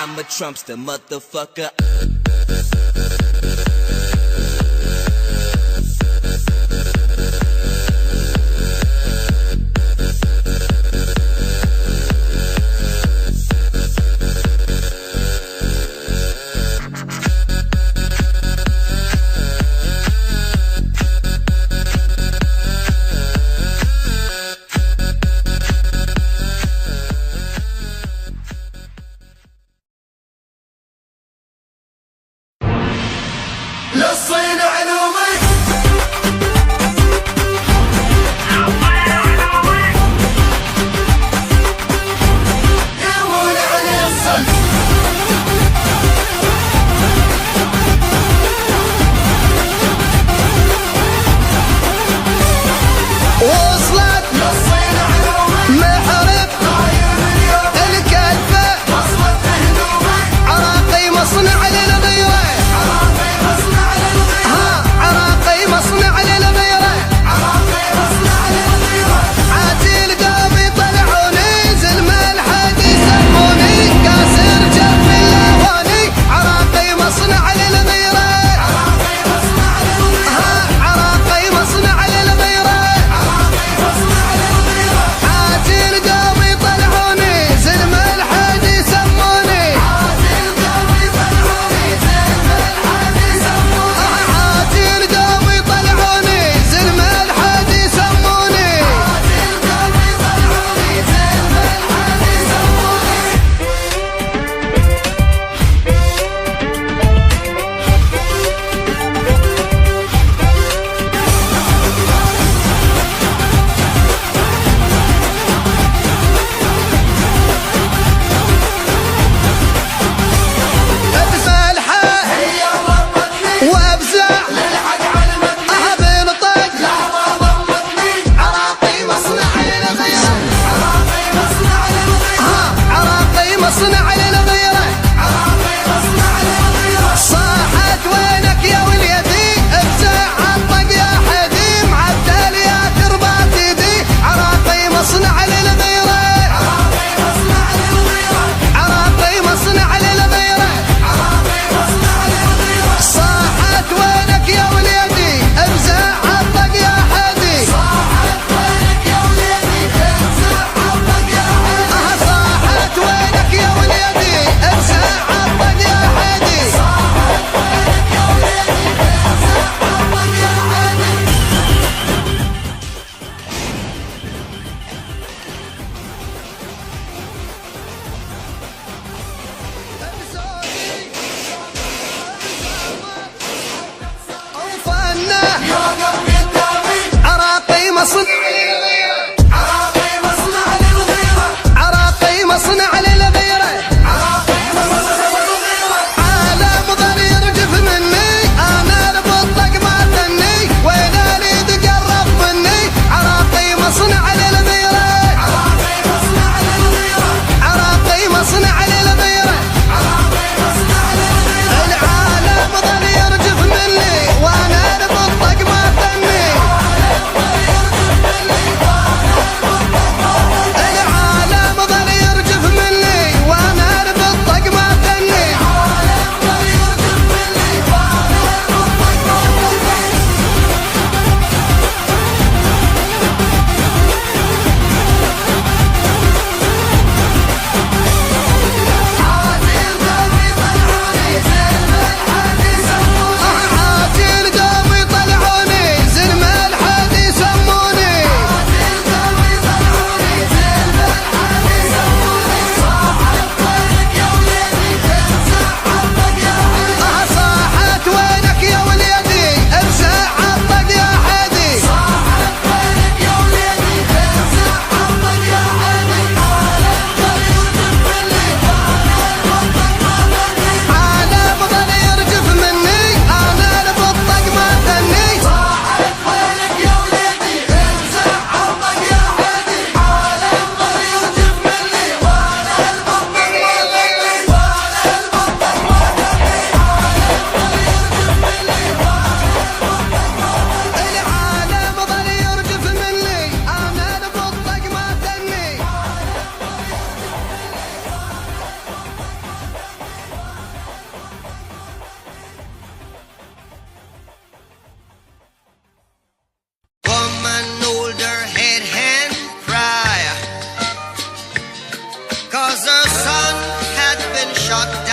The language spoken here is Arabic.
I'm a Trumpster, motherfucker. للصين علومي يمون علي الصن وصلت للصين علومي محرب الكلفة وصلت هدومي عراقي مصنع للغيرة عراقي مصنع للغيرة عراقي مصنع للغيرة عراقي مصنع للغيرة عاتي القوم يطلعوني زلم الحدي يسموني كاسر جرم اللهواني عراقي مصنع للغيرة عراقي مصنع للغيرة عراقي مصنع للغيرة عراقي مصنع للغيرة عاتي القوم يطلعوني زلم الحدي يسموني عاتي القوم يطلعوني زلم الحدي يسموني عاتي القوم يطلعوني زلم الحدي يسموني عاتي القوم يطلعوني زلم الحدي يسموني بفلحة هي ضربتني وابزع للحق علمتني احب نطق لحظة ضمتني عراقي مصنع للغيرة عراقي مصنع للغيرة عراقي مصنع للغيرة عراقي مصنع للغيرة صاحت وينك يا وليدي ابزع عطق يا حدي معدل يا تربات يدي عراقي مصنع للغيرة عراقي مصنع للغيرة عراقي مصنع للغيرة عراقي مصنع للغيرة صاحت وينك يا وليدي ابزع عطق يا حدي صاحت وينك يا وليدي ابزع عطق يا حدي صاحت وينك يا وليدي ابزع عطق يا حدي صاحت وينك يا وليدي ابزع عطق يا حدي وفنا يا قلبي الدامي عراقي مصنع عراقي مصنع للغيرة عراقي مصنع للغيرة عراقي مصنع للغيرة عالم ظل يرجف مني انا البطق ما تني وين اريد قرب مني عراقي مصنع للغيرة عراقي مصنع للغيرة عراقي مصنع للغيرة عراقي مصنع للغيرة العالم ظل يرجف مني وانا البطق ما تني العالم ظل يرجف مني وانا البطق ما تني عالم الشاك